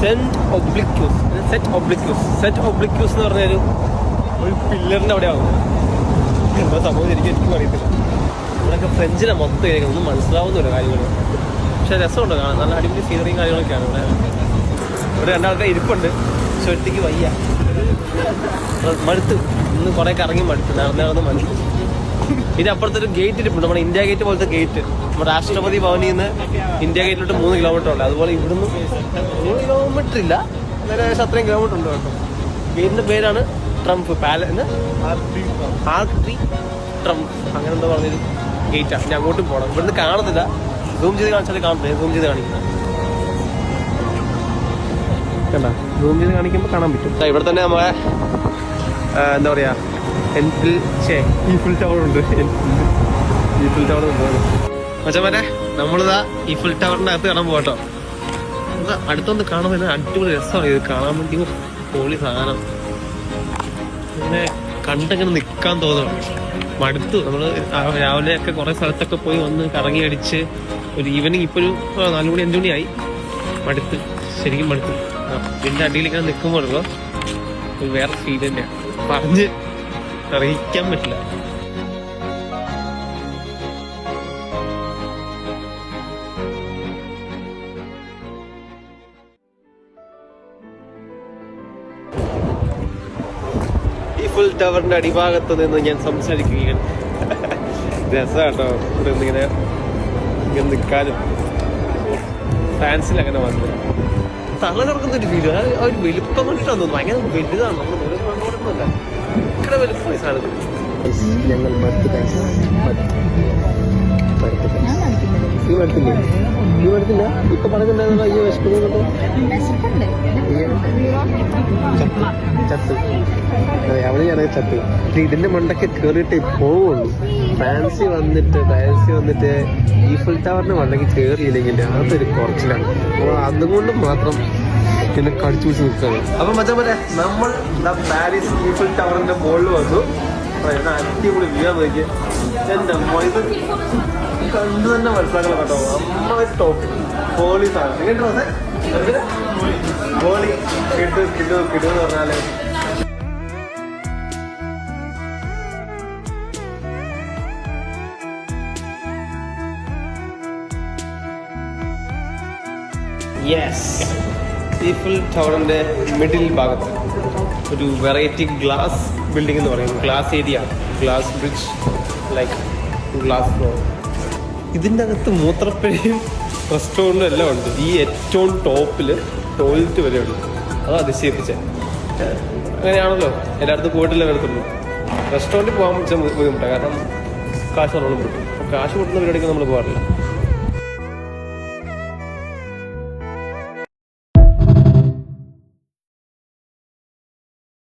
Set ഒബ്ലിക്യൂസ് എന്ന് പറഞ്ഞൊരു പില്ലറിൻ്റെ അവിടെ ആവുന്നത്. എന്താ സംഭവം എനിക്കും അറിയത്തില്ല. നമ്മളൊക്കെ ഫ്രഞ്ചിലാണ് മൊത്തം കേൾക്കുന്നത്, ഒന്നും മനസ്സിലാവുന്നില്ല കാര്യങ്ങൾ. പക്ഷെ രസമുണ്ട് കാണാൻ, നല്ല അടിപൊളി സീനറിയും കാര്യങ്ങളൊക്കെയാണ് ഇവിടെ. ഇവിടെ രണ്ടാൾക്കാർ ഇരിപ്പുണ്ട്, പക്ഷെ ഒറ്റയ്ക്ക് വയ്യ, മടുത്ത്. ഇന്ന് കുറേ കറങ്ങി മടുത്ത്, നടന്ന് മടുത്ത്. ഇതിനപ്പുറത്തൊരു ഗേറ്റ് ഇരിപ്പുണ്ട്, നമ്മുടെ ഇന്ത്യ ഗേറ്റ് പോലത്തെ ഗേറ്റ്. നമ്മുടെ രാഷ്ട്രപതി ഭവനിൽ നിന്ന് ഇന്ത്യ ഗേറ്റിലോട്ട് 3 കിലോമീറ്റർ ഉണ്ട്. അതുപോലെ ഇവിടുന്ന് 3 കിലോമീറ്റർ ഇല്ല, ഏകദേശം അത്രയും കിലോമീറ്റർ ഉണ്ട് കേട്ടോ. ഗേറ്റിൻ്റെ പേരാണ് ട്രംപ് ആർക്ക് ട്രീ ട്രംപ്, അങ്ങനെ എന്താ പറഞ്ഞൊരു ഗേറ്റാണ്. ഇനി അങ്ങോട്ടും പോകണം. ഇവിടുന്ന് കാണത്തില്ല, സൂം ചെയ്ത് കാണിച്ചാൽ കാണത്തില്ല. സൂം ചെയ്ത് കാണിക്കാം, കണ്ട സൂം ചെയ്ത് കാണിക്കുമ്പോൾ കാണാൻ പറ്റും. ഇവിടെ തന്നെ നമ്മളെ എന്താ പറയുക, ഈഫിൽ ടവർ ഉണ്ട്. ഈഫിൽ ടവർ മച്ചമാരെ, നമ്മളിതാ ഈഫിൽ ടവറിൻ്റെ അകത്ത് കാണാൻ പോകട്ടോ. അടുത്തൊന്ന് കാണുമ്പോൾ അടിപൊളി രസമാണ് ഇത് കാണാൻ വേണ്ടി. പൊളി സാധനം, ഇങ്ങനെ കണ്ടിങ്ങനെ നിൽക്കാൻ തോന്നണം. മടുത്തു. നമ്മൾ രാവിലെയൊക്കെ കുറേ സ്ഥലത്തൊക്കെ പോയി വന്ന് കറങ്ങി അടിച്ച് ഒരു ഈവനിങ് ഇപ്പോൾ ഒരു 4 മണി 5 മണിയായി. മടുത്ത്, ശരിക്കും മടുത്തു. ഇതിൻ്റെ അടിയിൽ ഇങ്ങനെ നിൽക്കുമ്പോഴല്ലോ ഒരു വേറെ ഫീൽ തന്നെയാണ്, പറഞ്ഞ് അറിയിക്കാൻ പറ്റില്ല. ഈഫിൽ ടവറിന്റെ അടിഭാഗത്ത് നിന്ന് ഞാൻ സംസാരിക്കുകയാണ്. രസമാട്ടോ ഇവിടെ ഇങ്ങനെ നിൽക്കാനും. ഫ്രാൻസിൽ അങ്ങനെ വന്നു തല തുറക്കുന്നൊരു ഫീല്. ആ ഒരു വലുപ്പം കണ്ടിട്ടാന്ന് തോന്നുന്നു, ഭയങ്കര വലുതാണ്. നമ്മൾ ദൂരമല്ല, ഇത്ര വലുപ്പം സാധനം. ഞങ്ങൾ ഈ മടുത്തില്ല. ഇപ്പൊ പറഞ്ഞിട്ടുണ്ടായിരുന്നല്ലോ ഈ വിശക്കുന്നൊക്കെ ചത്ത്, അവിടെ ഞാൻ ചത്ത്. ഇതിന്റെ മണ്ടൊക്കെ കേറിയിട്ട് പോവുള്ളൂ. ഫാൻസി വന്നിട്ട് ഈഫിൽ ടവറിന്റെ മണ്ടയ്ക്ക് കയറിയില്ലെങ്കിൽ അതൊരു കുറച്ചിലാണ്. അപ്പോൾ അതുകൊണ്ട് മാത്രം പിന്നെ കടിച്ചു പിടിച്ച് നിൽക്കുകയാണ്. അപ്പൊ മച്ചാ നമ്മൾ പാരീസ് ഈഫിൽ ടവറിന്റെ മുകളിൽ വന്നു. അടിപൊളി വ്യൂ നോക്കി എന്റെ ഇത് കണ്ടു തന്നെ മനസ്സിലാക്കണം കേട്ടോ. അമ്മ ടോപ്പ് ഹോളി സാധനം ഹോളി കിട്ടുമെന്ന് പറഞ്ഞാല് ഈഫിൽ ടവറിന്റെ മിഡിൽ ഭാഗത്ത് ഒരു വെറൈറ്റി ഗ്ലാസ് ബിൽഡിംഗ് എന്ന് പറയും. Glass area, glass bridge, like glass floor. ഇതിൻ്റെ അകത്ത് മൂത്രപ്പുരയും റെസ്റ്റോറൻറ്റും എല്ലാം ഉണ്ട്. ഈ ഏറ്റവും ടോപ്പിൽ ടോയ്ലറ്റ് വരെ ഉണ്ട്. അത് അതിശയിപ്പിച്ചേ. അങ്ങനെയാണല്ലോ, എല്ലായിടത്തും പോയിട്ടില്ല. വരത്തുള്ളൂ. റെസ്റ്റോറൻറ്റിൽ പോകാൻ വെച്ചാൽ ബുദ്ധിമുട്ടാണ്, കാരണം കാശ് നല്ലോണം കിട്ടും. അപ്പോൾ കാശ് കിട്ടുന്ന പരിപാടിക്ക് നമ്മൾ പോകാറില്ല.